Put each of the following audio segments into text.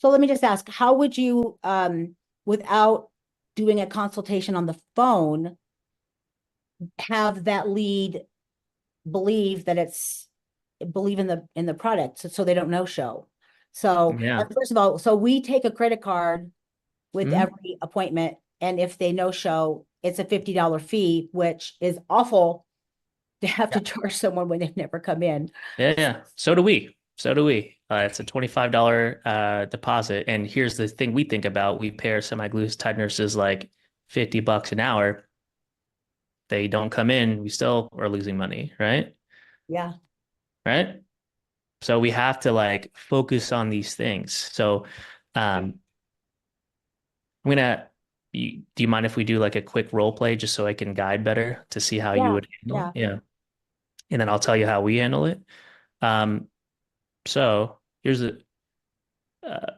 So let me just ask, how would you, without doing a consultation on the phone, have that lead believe that it's believe in the product, so they don't no show. So Yeah. first of all, so we take a credit card with Mhm. every appointment, and if they no show, it's a $50 fee, which is awful to have Yeah. to charge someone when they've never come in. Yeah. Yeah. So do we. So do we. It's a $25 deposit. And here's the thing we think about. We pay our semi-glutified nurses like $50 an hour. They don't come in, we still are losing money, right? Yeah. Right? So we have to like focus on these things. So um I'm gonna do you mind if we do like a quick role play just so I can guide better to see how you Yeah. would handle it? Yeah. Yeah. And then I'll tell you how we handle it. Um, so here's a uh,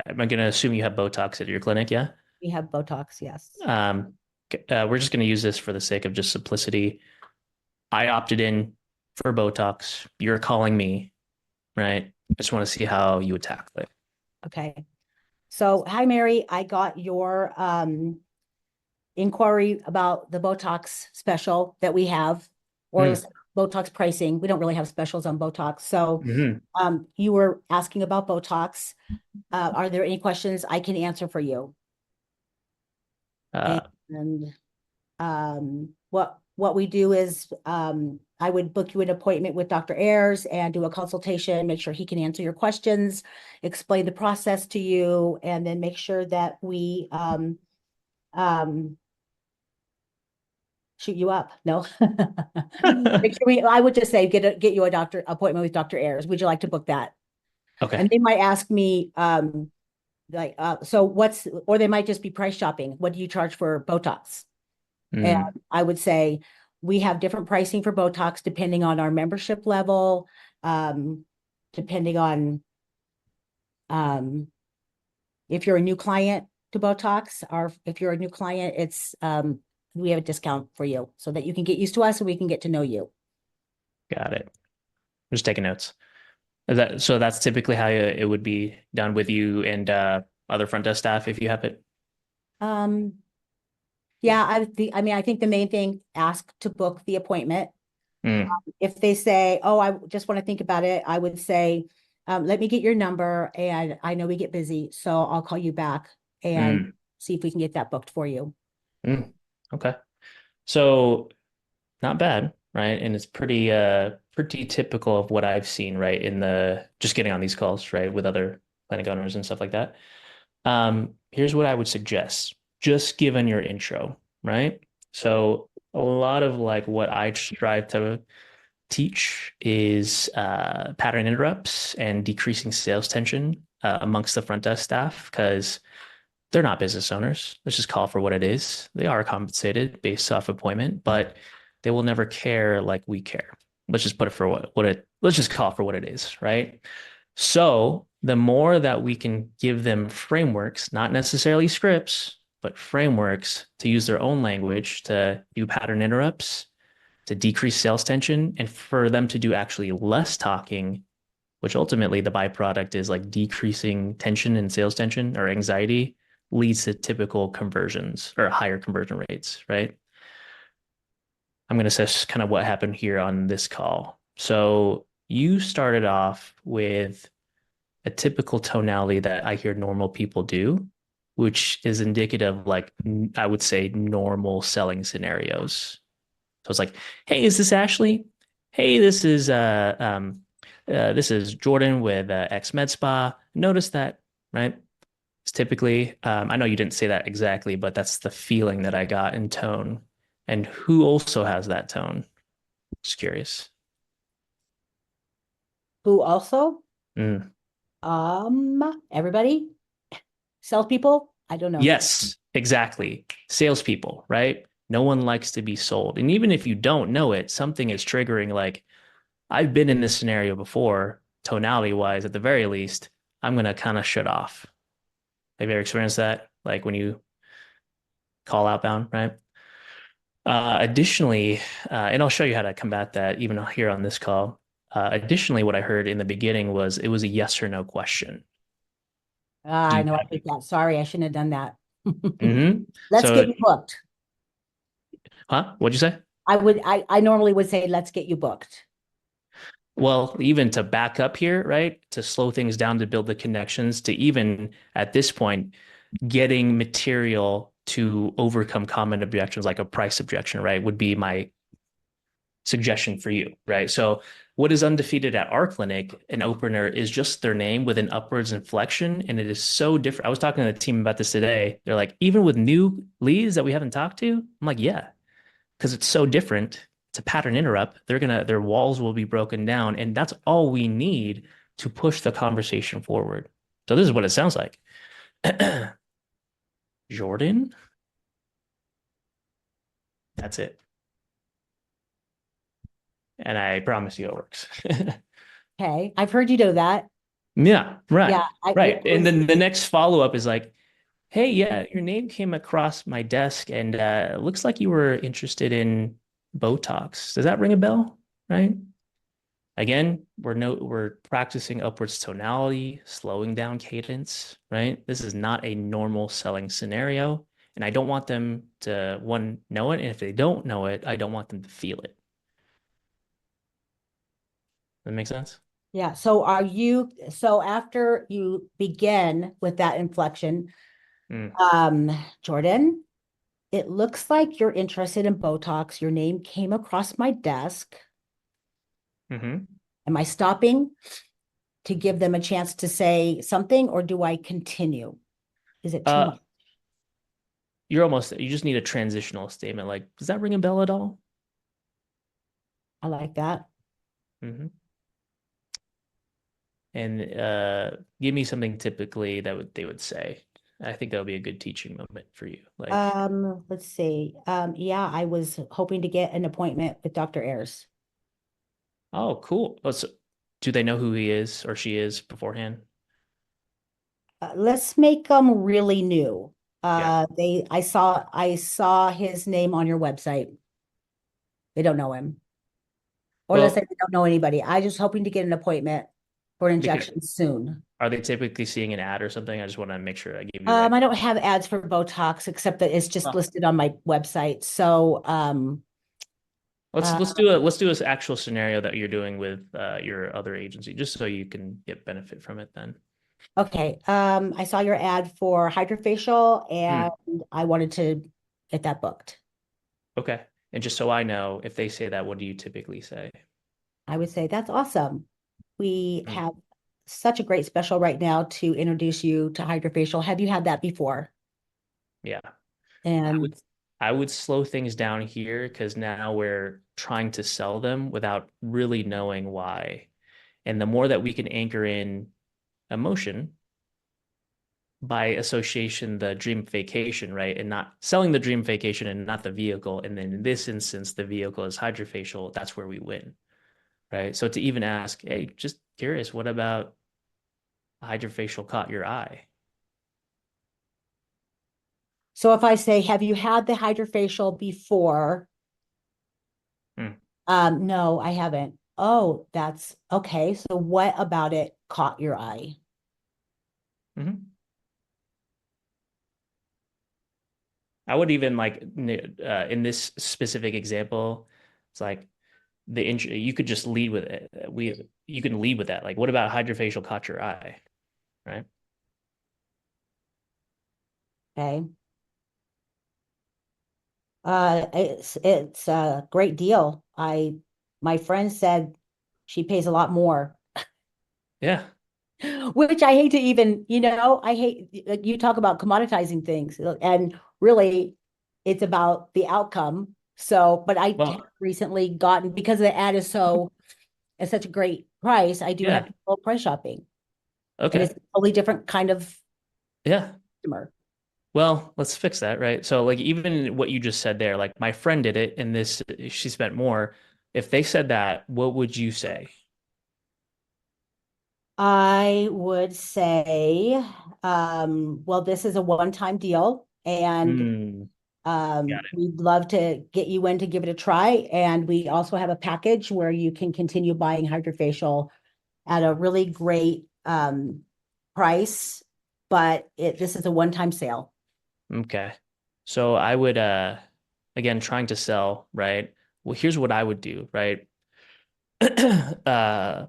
I'm gonna assume you have Botox at your clinic, yeah? We have Botox, yes. Um, we're just gonna use this for the sake of just simplicity. I opted in for Botox. You're calling me, right? I just want to see how you would tackle it. Okay. So, hi, Mary. I got your inquiry about the Botox special that we have, or Mm. Botox pricing. We don't really have specials on Botox. So, Hmm. you were asking about Botox. Are there any questions I can answer for you? Uh, And what we do is I would book you an appointment with Dr. Ayers and do a consultation, make sure he can answer your questions, explain the process to you, and then make sure that we um, shoot you up. No, make sure we. I would just say get you a doctor appointment with Dr. Ayers. Would you like to book that? And okay. they might ask me like so what's, or they might just be price shopping. What do you charge for Botox? And Mm. I would say we have different pricing for Botox depending on our membership level, um, depending on um, if you're a new client to Botox, or if you're a new client, it's we have a discount for you so that you can get used to us and we can get to know you. Got it. I'm just taking notes. Is that so? That's typically how it would be done with you and other front desk staff if you have it. Um, yeah, I mean, I think the main thing, ask to book the appointment. Mm. If they say, "Oh, I just want to think about it," I would say, "Let me get your number, and I know we get busy, so I'll call you back and Mm. see if we can get that booked for you." Mm. Okay. So not bad, right? And it's pretty typical of what I've seen, right? In the just getting on these calls, right, with other clinic owners and stuff like that. Here's what I would suggest, just given your intro, right? So a lot of like what I strive to teach is pattern interrupts and decreasing sales tension amongst the front desk staff because they're not business owners. Let's just call it for what it is. They are compensated based off appointment, but they will never care like we care. Let's just put it for what it, let's just call it for what it is, right? So the more that we can give them frameworks, not necessarily scripts, but frameworks to use their own language to do pattern interrupts, to decrease sales tension, and for them to do actually less talking, which ultimately the byproduct is like decreasing tension and sales tension or anxiety leads to typical conversions or higher conversion rates, right? I'm going to say kind of what happened here on this call. So you started off with a typical tonality that I hear normal people do, which is indicative of like I would say normal selling scenarios. So it's like, hey, is this Ashley? Hey, this is Jordan with X Med Spa. Notice that, right? It's typically, I know you didn't say that exactly, but that's the feeling that I got in tone. And who also has that tone? Just curious. Who also? Mm. Everybody, salespeople. I don't know. Yes, exactly. Salespeople, right? No one likes to be sold. And even if you don't know it, something is triggering. Like, I've been in this scenario before, tonality wise, at the very least, I'm going to kind of shut off. Have you ever experienced that? Like when you call outbound, right? Additionally, and I'll show you how to combat that even here on this call. Additionally, what I heard in the beginning was it was a yes or no question. Do I you know, I have hate that. Sorry, I shouldn't have done that. Let's So, get you booked. huh? What'd you say? I normally would say, let's get you booked. Well, even to back up here, right? To slow things down, to build the connections, to even at this point, getting material to overcome common objections like a price objection, right? Would be my suggestion for you, right? So, what is undefeated at our clinic, an opener is just their name with an upwards inflection. And it is so different. I was talking to the team about this today. They're like, even with new leads that we haven't talked to, I'm like, yeah, because it's so different. It's a pattern interrupt. Their walls will be broken down, and that's all we need to push the conversation forward. So this is what it sounds like. Jordan, that's it. And I promise you it works. Okay. I've heard you do that. Yeah, right. Yeah. Right. And then the next follow-up is like, hey, yeah, your name came across my desk and it looks like you were interested in Botox. Does that ring a bell? Right? Again, we're practicing upwards tonality, slowing down cadence, right? This is not a normal selling scenario, and I don't want them to one know it, and if they don't know it, I don't want them to feel it. That make sense? Yeah. So after you begin with that inflection, Mm. Jordan, it looks like you're interested in Botox. Your name came across my desk. Hmm. Am I stopping to give them a chance to say something, or do I continue? Is it too Uh, much? you just need a transitional statement like, does that ring a bell at all? I like that. Hmm. And give me something typically that they would say. I think that would be a good teaching moment for you. Like, Let's see. Yeah, I was hoping to get an appointment with Dr. Ayers. oh, cool. Oh, so do they know who he is or she is beforehand? Let's make them really new. Yeah. I saw his name on your website. They don't know him. Or let's say Well, they don't know anybody. I just hoping to get an appointment for an because injection soon. are they typically seeing an ad or something? I just want to make sure I give you the right. I don't have ads for Botox except that it's just Oh. listed on my website. So, Let's uh, let's do this actual scenario that you're doing with your other agency, just so you can get benefit from it then. okay. I saw your ad for hydrofacial and Hmm. I wanted to get that booked. Okay. And just so I know, if they say that, what do you typically say? I would say that's awesome. We Hmm. have such a great special right now to introduce you to hydrofacial. Have you had that before? Yeah. I would And I would slow things down here because now we're trying to sell them without really knowing why. And the more that we can anchor in emotion, by association, the dream vacation, right? And not selling the dream vacation and not the vehicle. And then in this instance, the vehicle is hydrofacial. That's where we win, right? So to even ask, hey, just curious, what about hydrofacial caught your eye? so if I say, have you had the hydrofacial before? Hmm. No, I haven't. Oh, that's okay. So what about it caught your eye? Mm-hmm. I would even like in this specific example, it's like you could just lead with it. You can lead with that. Like, what about hydrofacial caught your eye, right? Okay. It's a great deal. My friend said she pays a lot more, Yeah. which I hate to even, I hate like you talk about commoditizing things and really it's about the outcome. So, but I have Well, recently gotten because the ad is at such a great price, I do have yeah. to go price shopping and it's Okay. a totally different kind of Yeah. customer. Well, let's fix that, right? So, like, even what you just said there, like, my friend did it, and this she spent more. If they said that, what would you say? I would say, well, this is a one-time deal, and Hmm. Got it. we'd love to get you in to give it a try. And we also have a package where you can continue buying hydrofacial at a really great price. but this is a one-time sale. Okay. So I would again trying to sell, right? Well, here's what I would do, right? Uh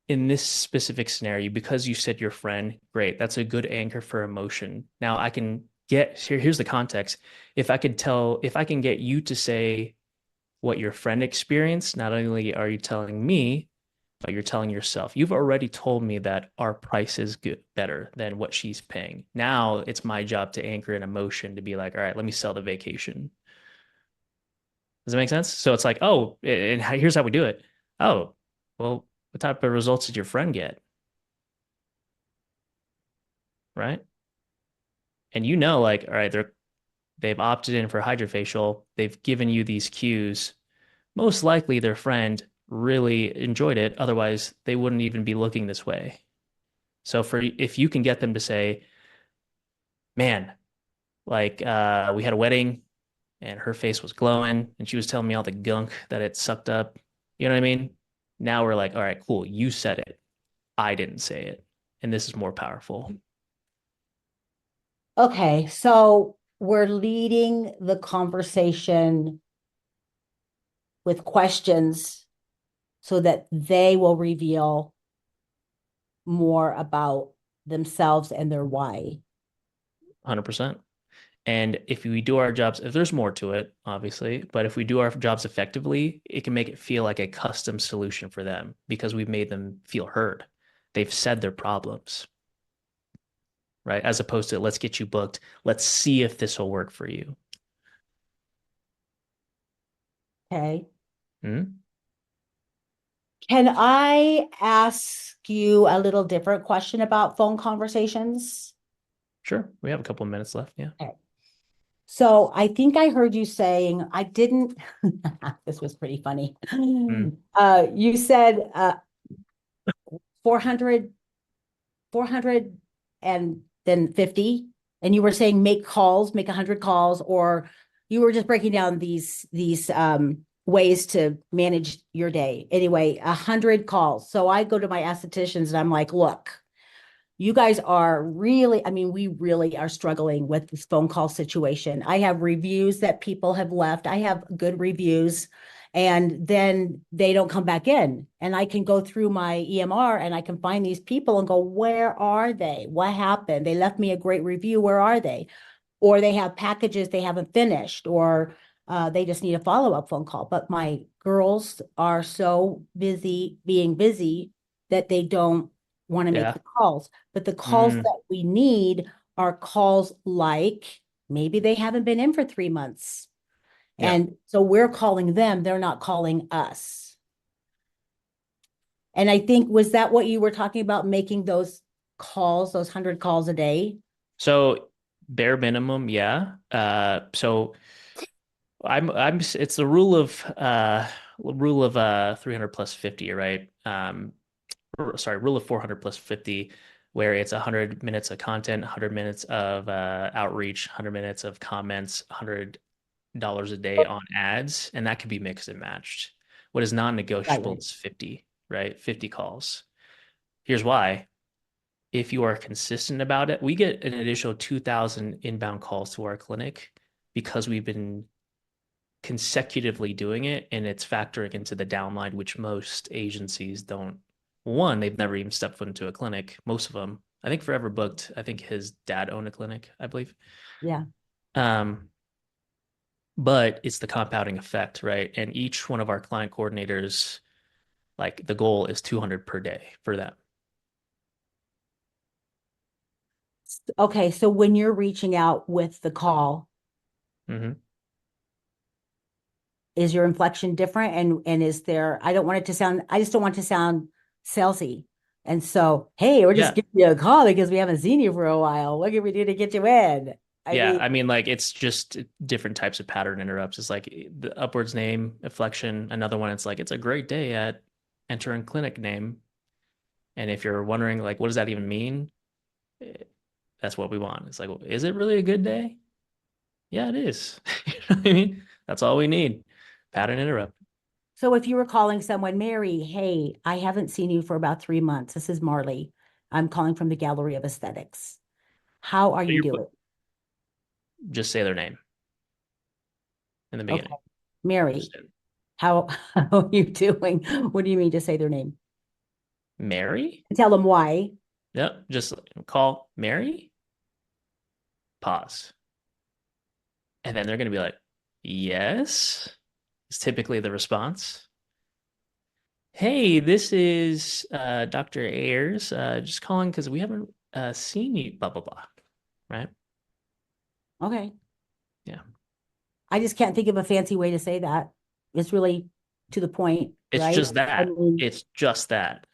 in this specific scenario, because you said your friend, great, that's a good anchor for emotion. Now I can here's the context. If I can get you to say what your friend experienced, not only are you telling me, but you're telling yourself. You've already told me that our price is good, better than what she's paying. Now it's my job to anchor an emotion to be like, all right, let me sell the vacation. Does that make sense? So it's like, oh, and here's how we do it. Oh, well, what type of results did your friend get? Right? And like, all right, they've opted in for hydrofacial. They've given you these cues. Most likely their friend really enjoyed it. Otherwise, they wouldn't even be looking this way. So if you can get them to say, man, like we had a wedding and her face was glowing and she was telling me all the gunk that it sucked up. You know what I mean? Now we're like, all right, cool. You said it. I didn't say it. And this is more powerful. Okay, so we're leading the conversation with questions so that they will reveal more about themselves and their why. 100%. And if we do our jobs, if there's more to it, obviously, but if we do our jobs effectively, it can make it feel like a custom solution for them because we've made them feel heard. They've said their problems, right? As opposed to let's get you booked. Let's see if this will work for you. Okay. Hmm. Can I ask you a little different question about phone conversations? Sure. We have a couple of minutes left. Yeah. Okay. So I think I heard you saying, I didn't, this was pretty funny. Mm. You said 400, 400 and then 50, and you were saying make calls, make 100 calls, or you were just breaking down these ways to manage your day. Anyway, 100 calls. So I go to my estheticians and I'm like, look, you guys are really, I mean, we really are struggling with this phone call situation. I have reviews that people have left. I have good reviews, and then they don't come back in. And I can go through my EMR and I can find these people and go, where are they? What happened? They left me a great review. Where are they? Or they have packages they haven't finished, or they just need a follow-up phone call. But my girls are so busy being busy that they don't want to make Yeah. the calls. But the calls Mm. that we need are calls like maybe they haven't been in for 3 months. Yeah. And so we're calling them, they're not calling us. And I think, was that what you were talking about, making those calls, those 100 calls a day? So bare minimum, yeah. So it's the rule of 300 plus 50, right? Sorry, rule of 400 plus 50, where it's 100 minutes of content, 100 minutes of outreach, 100 minutes of comments, $100 a day on ads, and that can be mixed and matched. What is Right, non-negotiable right. is 50, right? 50 calls. Here's why. If you are consistent about it, we get an additional 2,000 inbound calls to our clinic because we've been consecutively doing it, and it's factoring into the downline, which most agencies don't. One, they've never even stepped foot into a clinic. Most of them, I think Forever Booked, I think his dad owned a clinic, I believe. Yeah. Um, but it's the compounding effect, right? And each one of our client coordinators, like the goal is 200 per day for them. Okay, so when you're reaching out with the call, Hmm. is your inflection different? And is there, I don't want it to sound, I just don't want it to sound salesy. And so, hey, we're just Yeah. giving you a call because we haven't seen you for a while. What can we do to get you in? I Yeah, mean, I mean, like it's just different types of pattern interrupts. It's like the upwards name, inflection. Another one, it's like it's a great day at entering clinic name. And if you're wondering, like, what does that even mean? eh, That's what we want. It's like, well, is it really a good day? Yeah, it is. You know what I mean? That's all we need. Pattern interrupt. so if you were calling someone, Mary, hey, I haven't seen you for about 3 months. This is Marley. I'm calling from the Gallery of Aesthetics. How are So you you're doing? just say their name in the Okay. beginning. Mary, Just say, how are you doing? What do you mean to say their name? Mary? Tell them why. Yep. Just call Mary, pause. And then they're going to be like, yes, is typically the response. Hey, this is Dr. Ayers. Just calling because we haven't seen you, blah, blah, blah. Right? Okay. Yeah. I just can't think of a fancy way to say that. It's really to the point, It's right? just I that. mean, It's just that.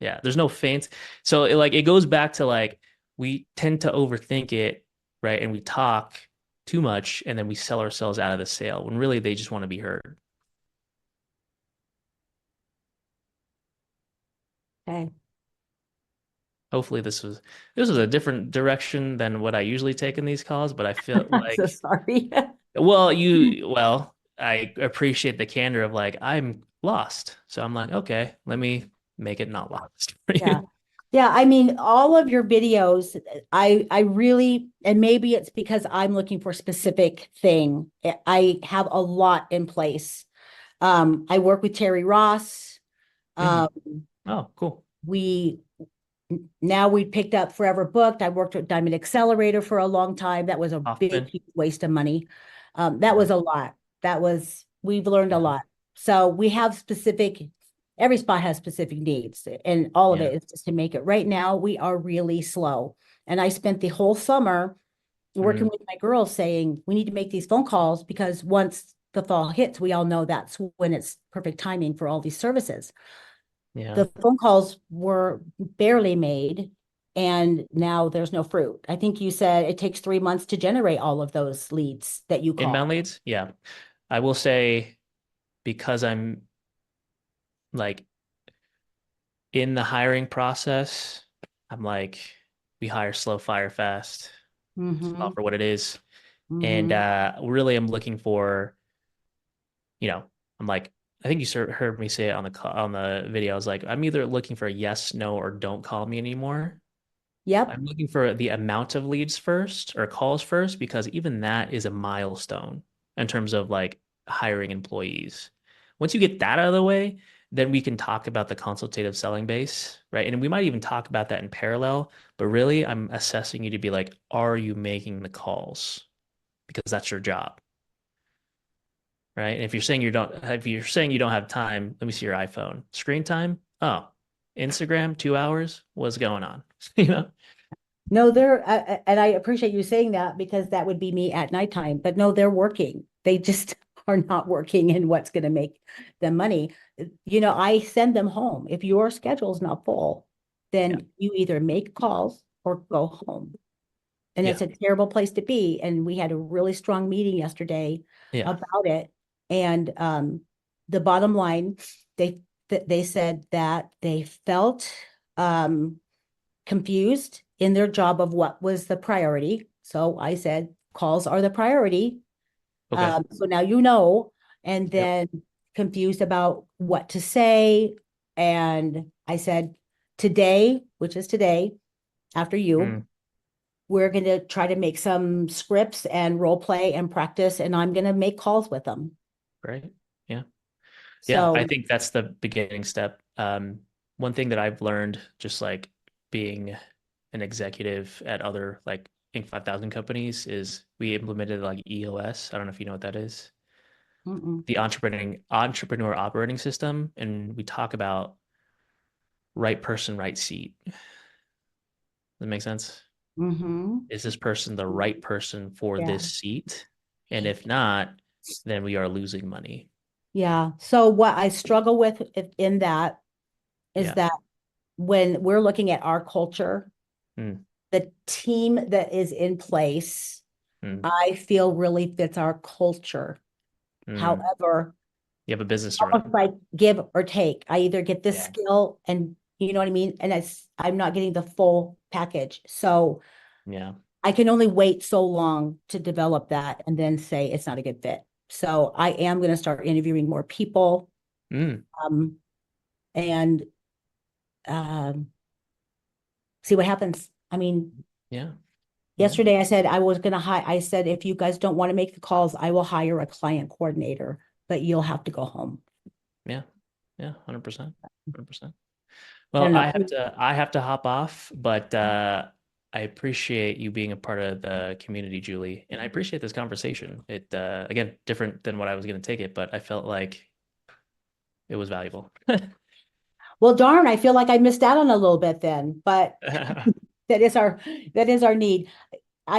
Yeah. There's no fancy. So it goes back to like we tend to overthink it, right? And we talk too much and then we sell ourselves out of the sale when really they just want to be heard. okay. Hopefully this was a different direction than what I usually take in these calls, but I feel I'm so like sorry. I appreciate the candor of like I'm lost. So I'm like, okay, let me make it not lost for Yeah. you. Yeah, I mean, all of your videos, I really, and maybe it's because I'm looking for a specific thing. I have a lot in place. I work with Terry Ross. Mhm. Um, Oh, cool. we now we picked up Forever Booked. I worked with Diamond Accelerator for a long time. That was a big Hoffman. huge waste of money. That Yeah. was a lot. We've learned a Yeah. lot. So we have every spot has specific needs, and all of Yeah. it is just to make it. Right now, we are really slow. And I spent the whole summer working Mm, with my girls saying, we need to make these phone calls because once the fall hits, we all know that's when it's perfect timing for all these services. yeah. The phone calls were barely made, and now there's no fruit. I think you said it takes 3 months to generate all of those leads that you Inbound call. leads. Yeah. I will say because I'm like in the hiring process, I'm like, we hire slow, fire fast. Just call Mm-hmm. for what it is. And Mm-hmm. really I'm looking for, you know, I'm like, I think you heard me say it on on the video. I was like, I'm either looking for a yes, no, or don't call me anymore. Yep. I'm looking for the amount of leads first or calls first because even that is a milestone in terms of like hiring employees. Once you get that out of the way, then we can talk about the consultative selling base, right? And we might even talk about that in parallel, but really I'm assessing you to be like, are you making the calls? Because that's your job, right? And if you're saying you don't have time, let me see your iPhone. Screen time? Oh, Instagram, 2 hours? What's going on? You know? No, and I appreciate you saying that because that would be me at nighttime. But no, they're working. They just are not working in what's going to make them money. I send them home. If your schedule's not full, Yeah. then you either make calls or go home. And Yeah. it's a terrible place to be. And we had a really strong meeting yesterday Yeah. about it. And the bottom line, they said that they felt um, confused in their job of what was the priority. So I said, calls are the priority. Okay. So now you know, and Yep. then confused about what to say. And I said, today, which is today, after you, Mm, we're going to try to make some scripts and role play and practice, and I'm going to make calls with them. great. Yeah. Yeah. I So, think that's the beginning step. One thing that I've learned just like being an executive at other like Inc. 5000 companies is we implemented like EOS. I don't know if you know what that is. mm-mm, The entrepreneur operating system. And we talk about right person, right seat. Does that make sense? mm-hmm, Is this person the right person for yeah, this seat? And if not, then we are losing money. yeah. So what I struggle with in that is Yeah. that when we're looking at our culture, Mm, the team that is in place, mm, I feel really fits our culture. mm. However, You have a business to almost run. like give or take. I either get this Yeah. skill and you know what I mean? And I'm not getting the full package. So Yeah. I can only wait so long to develop that and then say it's not a good fit. So I am going to start interviewing more people. Mm, Um, and um, see what happens. I mean, Yeah. yesterday I said I was gonna I said, if you guys don't want to make the calls, I will hire a client coordinator, but you'll have to go home. Yeah. Yeah. 100%. 100%. I Well, don't know. I have to hop off, but I appreciate you being a part of the community, Julie, and I appreciate this conversation. It again, different than what I was going to take it, but I felt like it was valuable. Well, darn, I feel like I missed out on a little bit then, but that is our that is our need.